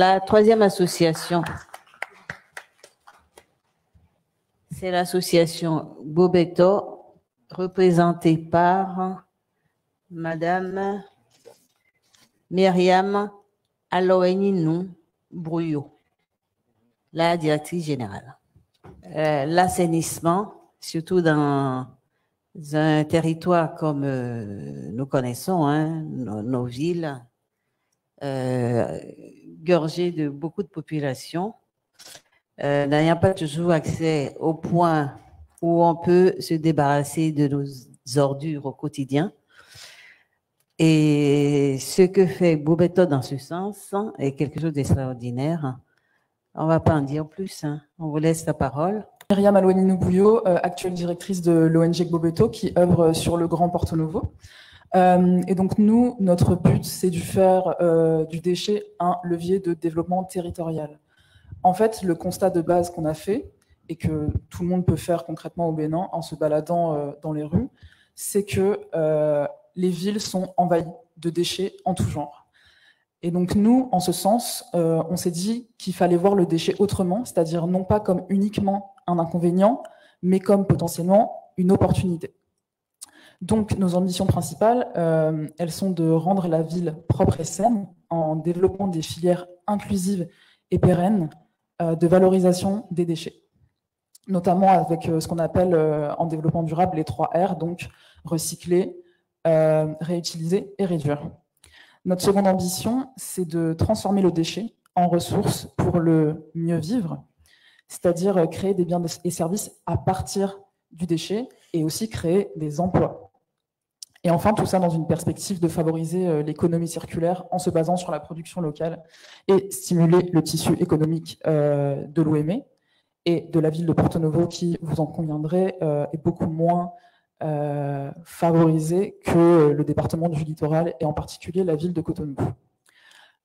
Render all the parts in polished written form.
La troisième association, c'est l'association Bobeto, représentée par Madame Myriam Aloeninou Brouillot, la directrice générale. L'assainissement, surtout dans un territoire comme nous connaissons, hein, nos villes, gorgées de beaucoup de population, n'ayant pas toujours accès au point où on peut se débarrasser de nos ordures au quotidien. Et ce que fait Bobeto dans ce sens est quelque chose d'extraordinaire. On ne va pas en dire plus, hein. On vous laisse la parole. Myriam Aloeninou Brouillot, actuelle directrice de l'ONG Bobeto, qui œuvre sur le Grand Porto Novo. Et donc nous, notre but, c'est de faire du déchet un levier de développement territorial. En fait, le constat de base qu'on a fait, et que tout le monde peut faire concrètement au Bénin en se baladant dans les rues, c'est que les villes sont envahies de déchets en tout genre. Et donc nous, en ce sens, on s'est dit qu'il fallait voir le déchet autrement, c'est-à-dire non pas comme uniquement un inconvénient, mais comme potentiellement une opportunité. Donc nos ambitions principales, elles sont de rendre la ville propre et saine en développant des filières inclusives et pérennes de valorisation des déchets, notamment avec ce qu'on appelle en développement durable les 3 R, donc recycler, réutiliser et réduire. Notre seconde ambition, c'est de transformer le déchet en ressource pour le mieux vivre, c'est-à-dire créer des biens et services à partir du déchet et aussi créer des emplois. Et enfin, tout ça dans une perspective de favoriser l'économie circulaire en se basant sur la production locale et stimuler le tissu économique de l'OME et de la ville de Porto Novo qui, vous en conviendrez, est beaucoup moins favorisé que le département du Littoral et en particulier la ville de Cotonou.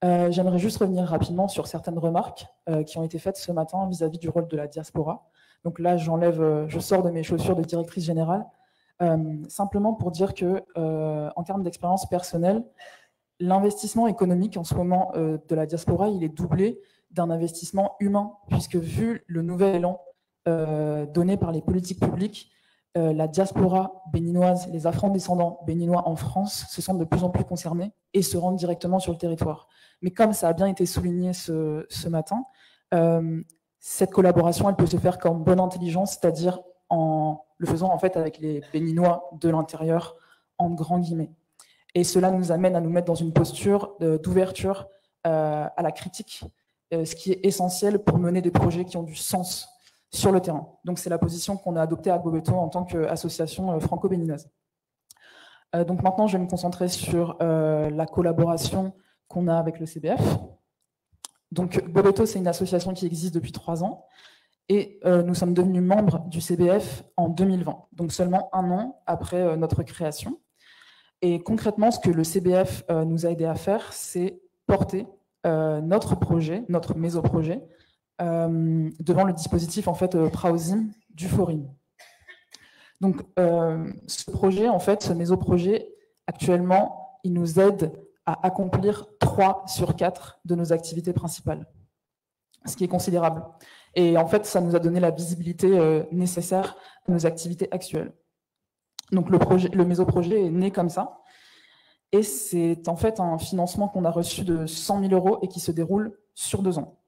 J'aimerais juste revenir rapidement sur certaines remarques qui ont été faites ce matin vis-à-vis du rôle de la diaspora. Donc là, je sors de mes chaussures de directrice générale, simplement pour dire que, en termes d'expérience personnelle, l'investissement économique en ce moment de la diaspora, il est doublé d'un investissement humain, puisque vu le nouvel élan donné par les politiques publiques, la diaspora béninoise, les afro-descendants béninois en France se sentent de plus en plus concernés et se rendent directement sur le territoire. Mais comme ça a bien été souligné ce matin, cette collaboration, elle peut se faire comme bonne intelligence, c'est-à-dire en le faisant en fait avec les Béninois de l'intérieur, en grands guillemets. Et cela nous amène à nous mettre dans une posture d'ouverture à la critique, ce qui est essentiel pour mener des projets qui ont du sens sur le terrain. Donc c'est la position qu'on a adoptée à Bobeto en tant qu'association franco-béninoise. Donc maintenant, je vais me concentrer sur la collaboration qu'on a avec le CBF. Donc Bobeto, c'est une association qui existe depuis 3 ans et nous sommes devenus membres du CBF en 2020, donc seulement 1 an après notre création. Et concrètement, ce que le CBF nous a aidé à faire, c'est porter notre projet, notre mésoprojet, devant le dispositif en fait Praosim du Forum. Donc ce projet, en fait, ce mésoprojet, actuellement, il nous aide à accomplir 3 sur 4 de nos activités principales, ce qui est considérable. Et en fait, ça nous a donné la visibilité nécessaire à nos activités actuelles. Donc le mésoprojet est né comme ça. Et c'est en fait un financement qu'on a reçu de 100 000 € et qui se déroule sur 2 ans.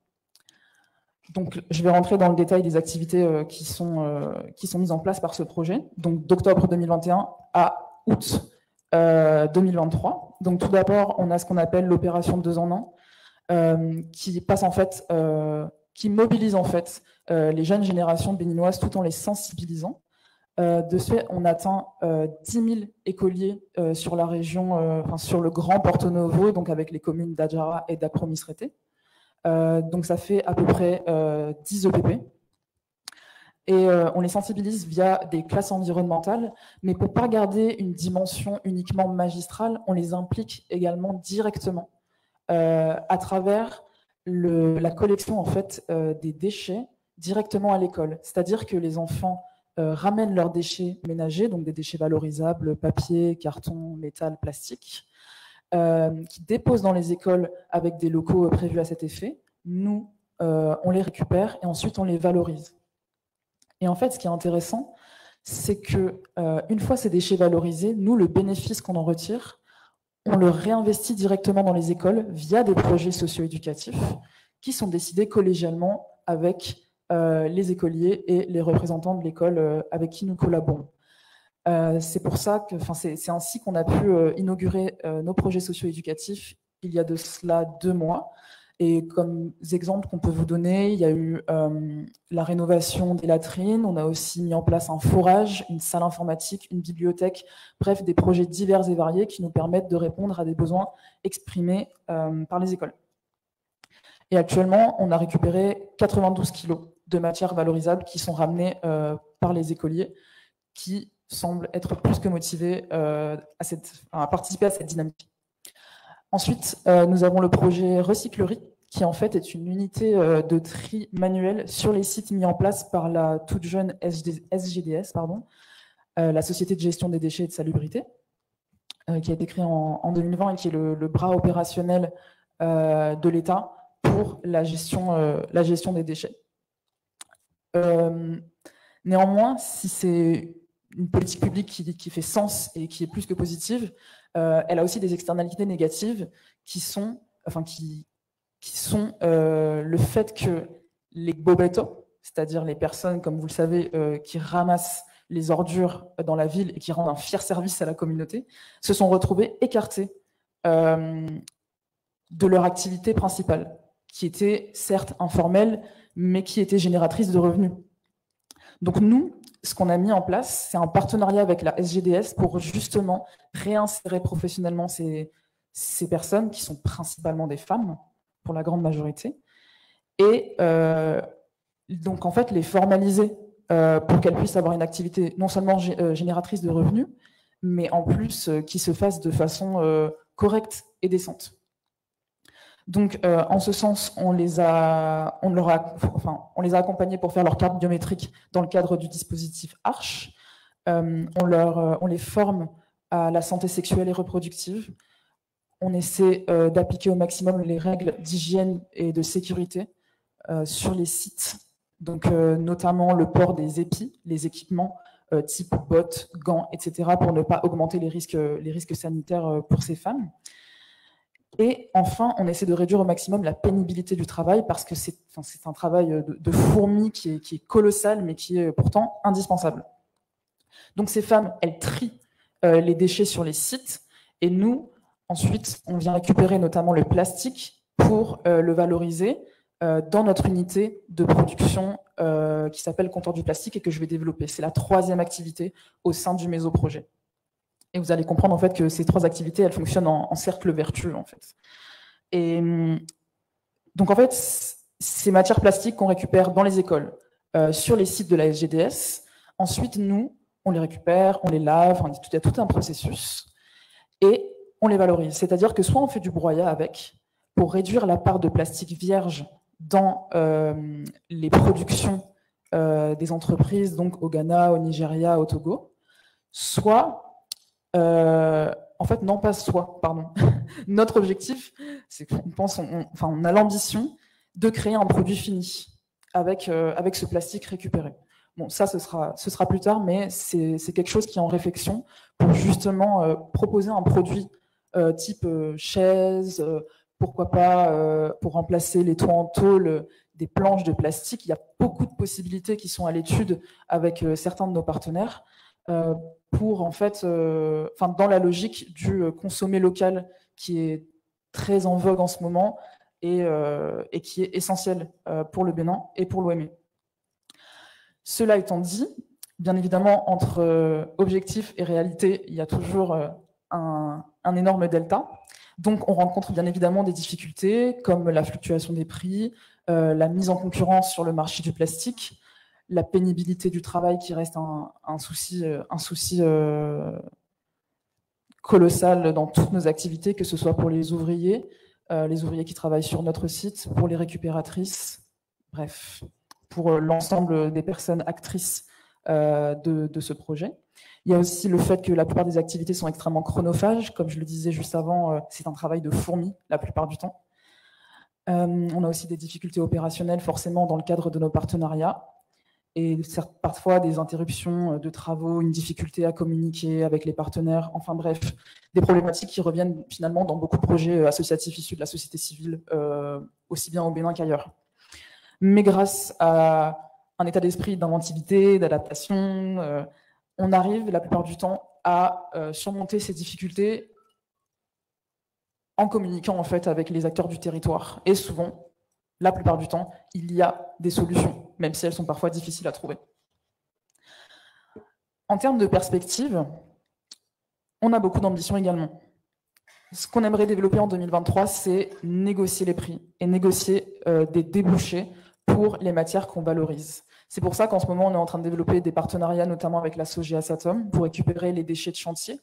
Donc je vais rentrer dans le détail des activités qui sont mises en place par ce projet. Donc d'octobre 2021 à août 2023. Donc tout d'abord, on a ce qu'on appelle l'opération 2 en 1, qui passe en fait, qui mobilise en fait les jeunes générations béninoises tout en les sensibilisant. De ce fait, on atteint 10 000 écoliers sur la région, sur le Grand Porto Novo, donc avec les communes d'Adjara et d'Apromisrete. Donc ça fait à peu près 10 EPP. Et on les sensibilise via des classes environnementales, mais pour ne pas garder une dimension uniquement magistrale, on les implique également directement à travers la collection en fait, des déchets directement à l'école. C'est-à-dire que les enfants ramènent leurs déchets ménagers, donc des déchets valorisables, papier, carton, métal, plastique, qui déposent dans les écoles avec des locaux prévus à cet effet. Nous, on les récupère et ensuite on les valorise. Et en fait, ce qui est intéressant, c'est que une fois ces déchets valorisés, nous, le bénéfice qu'on en retire, on le réinvestit directement dans les écoles via des projets socio-éducatifs qui sont décidés collégialement avec les écoliers et les représentants de l'école avec qui nous collaborons. C'est pour ça que, c'est ainsi qu'on a pu inaugurer nos projets socio-éducatifs il y a de cela 2 mois. Et comme exemple qu'on peut vous donner, il y a eu la rénovation des latrines, on a aussi mis en place un forage, une salle informatique, une bibliothèque, bref, des projets divers et variés qui nous permettent de répondre à des besoins exprimés par les écoles. Et actuellement, on a récupéré 92 kilos de matières valorisables qui sont ramenées par les écoliers qui semblent être plus que motivés à participer à cette dynamique. Ensuite, nous avons le projet Recyclerie, qui en fait est une unité de tri manuel sur les sites mis en place par la toute jeune SGDS, la Société de gestion des déchets et de salubrité, qui a été créée en 2020 et qui est le bras opérationnel de l'État pour la gestion des déchets. Néanmoins, si c'est une politique publique qui fait sens et qui est plus que positive, elle a aussi des externalités négatives qui sont le fait que les bobetos, c'est-à-dire les personnes, comme vous le savez, qui ramassent les ordures dans la ville et qui rendent un fier service à la communauté, se sont retrouvés écartés de leur activité principale, qui était certes informelle, mais qui était génératrice de revenus. Donc nous, ce qu'on a mis en place, c'est un partenariat avec la SGDS pour justement réinsérer professionnellement ces personnes qui sont principalement des femmes, pour la grande majorité, et donc en fait les formaliser pour qu'elles puissent avoir une activité non seulement génératrice de revenus, mais en plus qui se fasse de façon correcte et décente. Donc, en ce sens, on les a accompagnés pour faire leur carte biométrique dans le cadre du dispositif ARCH. On les forme à la santé sexuelle et reproductive. On essaie d'appliquer au maximum les règles d'hygiène et de sécurité sur les sites, donc notamment le port des épis, les équipements type bottes, gants, etc., pour ne pas augmenter les risques sanitaires pour ces femmes. Et enfin, on essaie de réduire au maximum la pénibilité du travail parce que c'est un travail de fourmi qui est colossal, mais qui est pourtant indispensable. Donc ces femmes, elles trient les déchets sur les sites et nous, ensuite, on vient récupérer notamment le plastique pour le valoriser dans notre unité de production qui s'appelle Comptoir du plastique et que je vais développer. C'est la 3e activité au sein du mésoprojet. Et vous allez comprendre en fait que ces 3 activités, elles fonctionnent en cercle vertueux en fait. Et donc en fait, ces matières plastiques qu'on récupère dans les écoles, sur les sites de la SGDS, ensuite nous, on les récupère, on les lave, il y a tout un processus, et on les valorise. C'est-à-dire que soit on fait du broyat avec, pour réduire la part de plastique vierge dans les productions des entreprises, donc au Ghana, au Nigeria, au Togo, soit notre objectif, c'est qu'on a l'ambition de créer un produit fini avec ce plastique récupéré. Bon, ça, ce sera plus tard, mais c'est quelque chose qui est en réflexion pour justement proposer un produit type chaise, pourquoi pas pour remplacer les toits en tôle des planches de plastique. Il y a beaucoup de possibilités qui sont à l'étude avec certains de nos partenaires. Pour en fait, dans la logique du consommer local qui est très en vogue en ce moment et qui est essentiel pour le Bénin et pour l'OME. Cela étant dit, bien évidemment, entre objectif et réalité, il y a toujours un énorme delta. Donc, on rencontre bien évidemment des difficultés comme la fluctuation des prix, la mise en concurrence sur le marché du plastique, la pénibilité du travail qui reste un souci colossal dans toutes nos activités, que ce soit pour les ouvriers qui travaillent sur notre site, pour les récupératrices, bref, pour l'ensemble des personnes actrices de ce projet. Il y a aussi le fait que la plupart des activités sont extrêmement chronophages. Comme je le disais juste avant, c'est un travail de fourmi la plupart du temps. On a aussi des difficultés opérationnelles forcément dans le cadre de nos partenariats et parfois des interruptions de travaux, une difficulté à communiquer avec les partenaires, enfin bref, des problématiques qui reviennent finalement dans beaucoup de projets associatifs issus de la société civile, aussi bien au Bénin qu'ailleurs. Mais grâce à un état d'esprit d'inventivité, d'adaptation, on arrive la plupart du temps à surmonter ces difficultés en communiquant en fait avec les acteurs du territoire. Et souvent, la plupart du temps, il y a des solutions, même si elles sont parfois difficiles à trouver. En termes de perspective, on a beaucoup d'ambition également. Ce qu'on aimerait développer en 2023, c'est négocier les prix et négocier des débouchés pour les matières qu'on valorise. C'est pour ça qu'en ce moment, on est en train de développer des partenariats, notamment avec l'asso Géasatom, pour récupérer les déchets de chantier,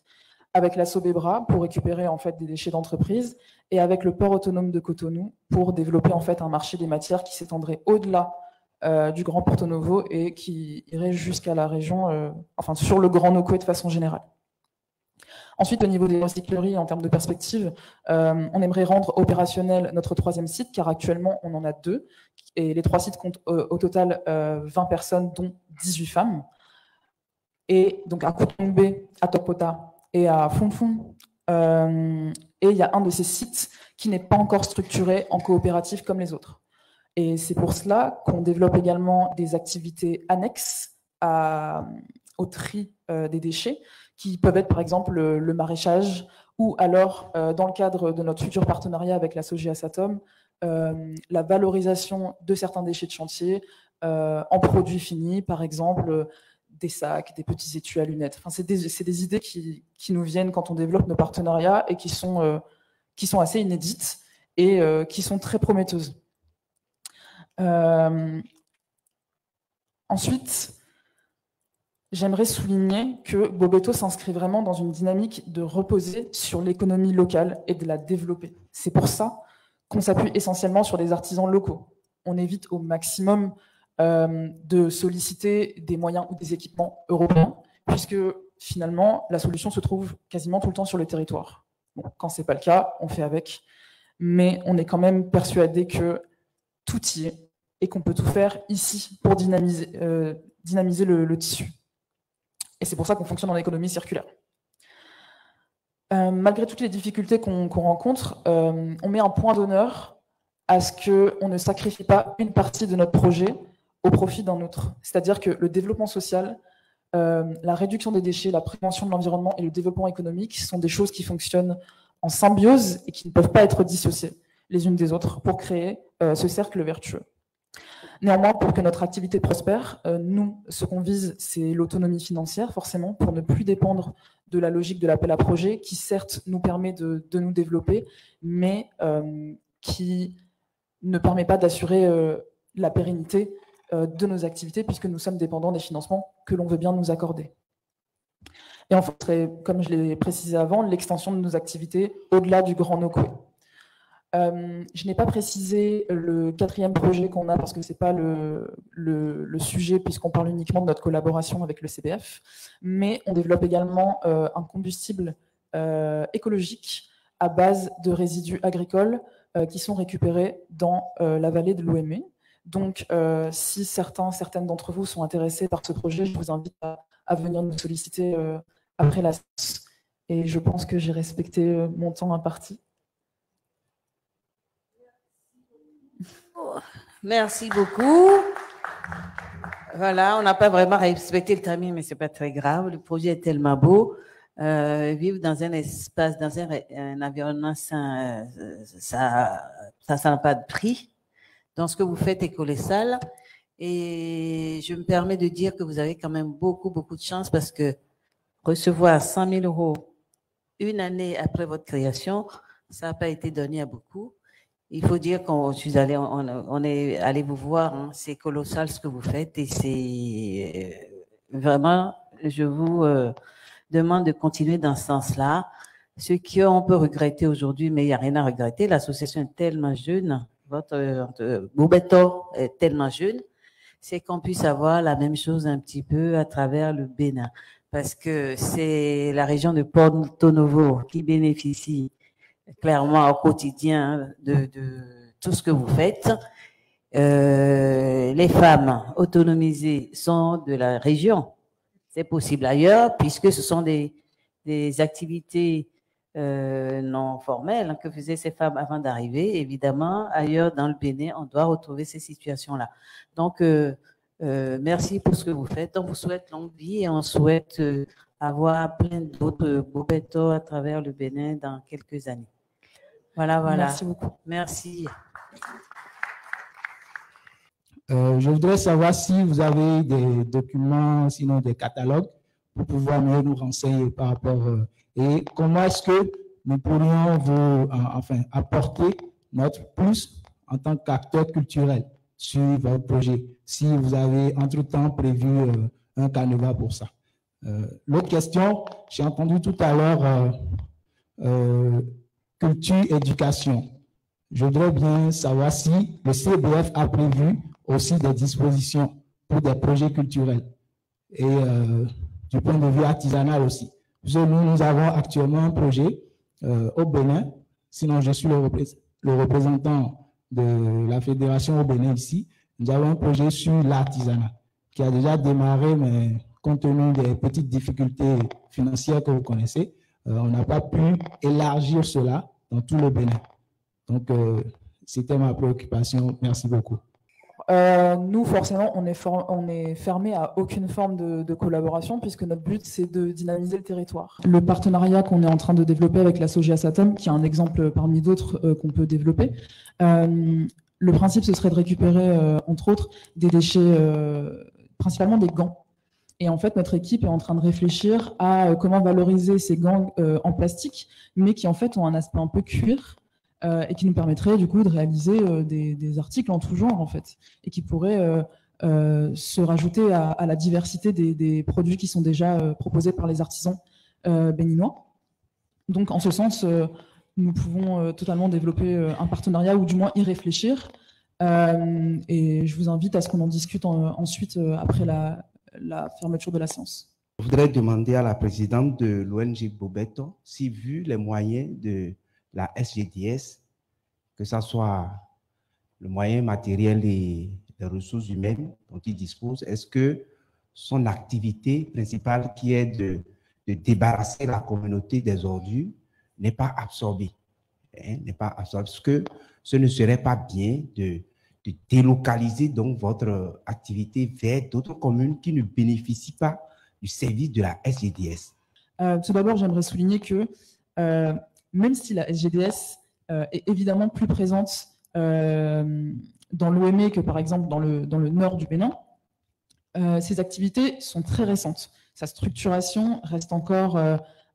avec l'asso Bebra pour récupérer en fait des déchets d'entreprise et avec le port autonome de Cotonou pour développer en fait un marché des matières qui s'étendrait au-delà du Grand Porto Novo et qui irait jusqu'à la région, enfin sur le Grand Nokoué de façon générale. Ensuite, au niveau des recycleries, en termes de perspective, on aimerait rendre opérationnel notre 3e site, car actuellement, on en a 2. Et les 3 sites comptent au total 20 personnes, dont 18 femmes. Et donc à Cotonou, à Tokpota et à Fonfon. Et il y a un de ces sites qui n'est pas encore structuré en coopérative comme les autres. Et c'est pour cela qu'on développe également des activités annexes au tri des déchets, qui peuvent être par exemple le maraîchage, ou alors, dans le cadre de notre futur partenariat avec l'asso Géasatom, la valorisation de certains déchets de chantier en produits finis, par exemple des sacs, des petits étuis à lunettes. Enfin, c'est des idées qui nous viennent quand on développe nos partenariats et qui sont assez inédites et qui sont très prometteuses. Ensuite, j'aimerais souligner que Bobeto s'inscrit vraiment dans une dynamique de reposer sur l'économie locale et de la développer. C'est pour ça qu'on s'appuie essentiellement sur des artisans locaux. On évite au maximum de solliciter des moyens ou des équipements européens, puisque finalement, la solution se trouve quasiment tout le temps sur le territoire. Bon, quand ce n'est pas le cas, on fait avec, mais on est quand même persuadé que tout y est et qu'on peut tout faire ici pour dynamiser le tissu. Et c'est pour ça qu'on fonctionne en économie circulaire. Malgré toutes les difficultés qu'on rencontre, on met un point d'honneur à ce qu'on ne sacrifie pas une partie de notre projet au profit d'un autre. C'est-à-dire que le développement social, la réduction des déchets, la prévention de l'environnement et le développement économique sont des choses qui fonctionnent en symbiose et qui ne peuvent pas être dissociées les unes des autres pour créer ce cercle vertueux. Néanmoins, pour que notre activité prospère, nous, ce qu'on vise, c'est l'autonomie financière, forcément, pour ne plus dépendre de la logique de l'appel à projet, qui certes nous permet de nous développer, mais qui ne permet pas d'assurer la pérennité de nos activités, puisque nous sommes dépendants des financements que l'on veut bien nous accorder. Et enfin, comme je l'ai précisé avant, l'extension de nos activités au-delà du Grand Nokoué. Je n'ai pas précisé le 4e projet qu'on a parce que ce n'est pas le sujet puisqu'on parle uniquement de notre collaboration avec le CBF, mais on développe également un combustible écologique à base de résidus agricoles qui sont récupérés dans la vallée de l'Ouémé. Donc, si certaines d'entre vous sont intéressés par ce projet, je vous invite à venir nous solliciter après la séance. Et je pense que j'ai respecté mon temps imparti. Merci beaucoup. Voilà, on n'a pas vraiment respecté le timing, mais ce n'est pas très grave. Le projet est tellement beau. Vivre dans un espace, dans un environnement sain, ça n'a pas de prix. Donc, ce que vous faites est colossal. Et je me permets de dire que vous avez quand même beaucoup de chance parce que recevoir 100 000 € une année après votre création, ça n'a pas été donné à beaucoup. Il faut dire qu'on est allé vous voir, hein, c'est colossal ce que vous faites et c'est vraiment, je vous demande de continuer dans ce sens-là. Ce qu'on peut regretter aujourd'hui, mais il n'y a rien à regretter, l'association est tellement jeune, votre Bobeto est tellement jeune, c'est qu'on puisse avoir la même chose un petit peu à travers le Bénin. parce que c'est la région de Porto Novo qui bénéficie clairement au quotidien de tout ce que vous faites. Les femmes autonomisées sont de la région. C'est possible ailleurs, puisque ce sont des activités non formelles que faisaient ces femmes avant d'arriver. Évidemment, ailleurs dans le Bénin, on doit retrouver ces situations-là. Donc, merci pour ce que vous faites. On vous souhaite longue vie et on souhaite avoir plein d'autres Bobeto à travers le Bénin dans quelques années. Voilà. Merci beaucoup. Merci. Je voudrais savoir si vous avez des documents, sinon des catalogues, pour pouvoir mieux nous renseigner par rapport et comment est-ce que nous pourrions vous apporter notre plus en tant qu'acteur culturel sur votre projet, si vous avez entre-temps prévu un canevas pour ça. L'autre question, j'ai entendu tout à l'heure culture, éducation. Je voudrais bien savoir si le CBF a prévu aussi des dispositions pour des projets culturels et du point de vue artisanal aussi. Nous avons actuellement un projet au Bénin, sinon je suis le représentant de la fédération au Bénin ici. Nous avons un projet sur l'artisanat qui a déjà démarré, mais compte tenu des petites difficultés financières que vous connaissez, on n'a pas pu élargir cela dans tout le Bénin. Donc, c'était ma préoccupation. Merci beaucoup. Nous, forcément, on est fermé à aucune forme de collaboration puisque notre but, c'est de dynamiser le territoire. Le partenariat qu'on est en train de développer avec la Sogia Satom, qui est un exemple parmi d'autres qu'on peut développer, le principe, ce serait de récupérer, entre autres, des déchets, principalement des gants. Et en fait, notre équipe est en train de réfléchir à comment valoriser ces gants en plastique, mais qui en fait ont un aspect un peu cuir, et qui nous permettrait du coup de réaliser des articles en tout genre en fait, et qui pourraient se rajouter à la diversité des produits qui sont déjà proposés par les artisans béninois. Donc en ce sens, nous pouvons totalement développer un partenariat ou du moins y réfléchir, et je vous invite à ce qu'on en discute ensuite après la fermeture de la séance. Je voudrais demander à la présidente de l'ONG Bobeto si, vu les moyens de la SGDS, que ce soit le moyen matériel et les ressources humaines dont il dispose, est-ce que son activité principale qui est de débarrasser la communauté des ordures n'est pas absorbée, n'est pas absorbée, parce que ce ne serait pas bien de délocaliser donc votre activité vers d'autres communes qui ne bénéficient pas du service de la SGDS. Tout d'abord, j'aimerais souligner que même si la SGDS est évidemment plus présente dans l'OME que par exemple dans le nord du Bénin, ces activités sont très récentes. Sa structuration reste encore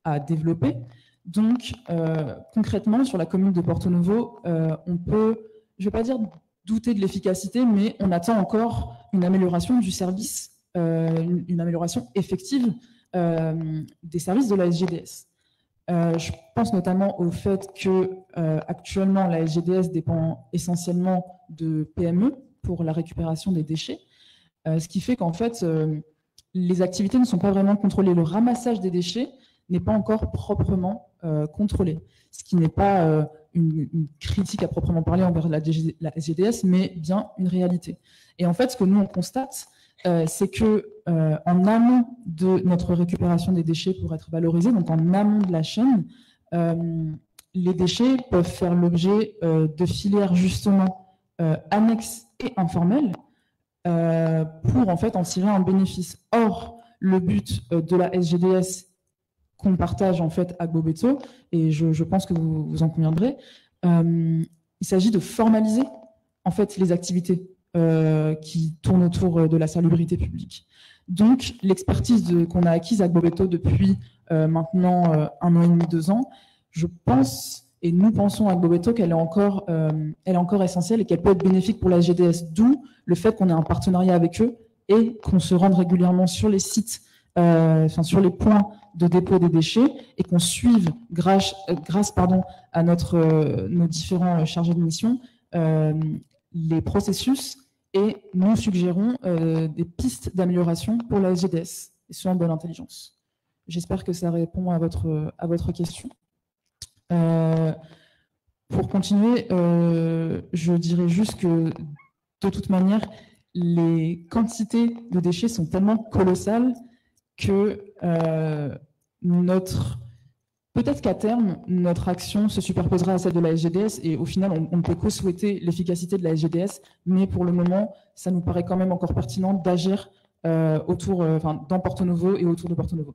à développer. Donc, concrètement, sur la commune de Porto Novo, on peut, je ne vais pas dire douter de l'efficacité, mais on attend encore une amélioration du service, une amélioration effective des services de la SGDS. Je pense notamment au fait que actuellement la SGDS dépend essentiellement de PME pour la récupération des déchets, ce qui fait qu'en fait les activités ne sont pas vraiment contrôlées. Le ramassage des déchets n'est pas encore proprement contrôlé, ce qui n'est pas une critique à proprement parler envers la SGDS, mais bien une réalité. Et en fait, ce que nous on constate, c'est que en amont de notre récupération des déchets pour être valorisés, donc en amont de la chaîne, les déchets peuvent faire l'objet de filières justement annexes et informelles pour en fait en tirer un bénéfice. Or, le but de la SGDS qu'on partage en fait à Bobeto, et je pense que vous en conviendrez, il s'agit de formaliser en fait les activités qui tournent autour de la salubrité publique. Donc, l'expertise qu'on a acquise à Bobeto depuis maintenant 1 an et demi, 2 ans, je pense, et nous pensons à Bobeto qu'elle est encore essentielle et qu'elle peut être bénéfique pour la SGDS, d'où le fait qu'on ait un partenariat avec eux et qu'on se rende régulièrement sur les sites, sur les points de dépôt des déchets et qu'on suive, grâce à nos différents chargés de mission, les processus, et nous suggérons des pistes d'amélioration pour la SGDS, et ce en bonne intelligence. J'espère que ça répond à votre question. Pour continuer, je dirais juste que, de toute manière, les quantités de déchets sont tellement colossales que peut-être qu'à terme, notre action se superposera à celle de la SGDS et au final, on ne peut que souhaiter l'efficacité de la SGDS, mais pour le moment, ça nous paraît quand même encore pertinent d'agir dans Porto Novo et autour de Porto Novo.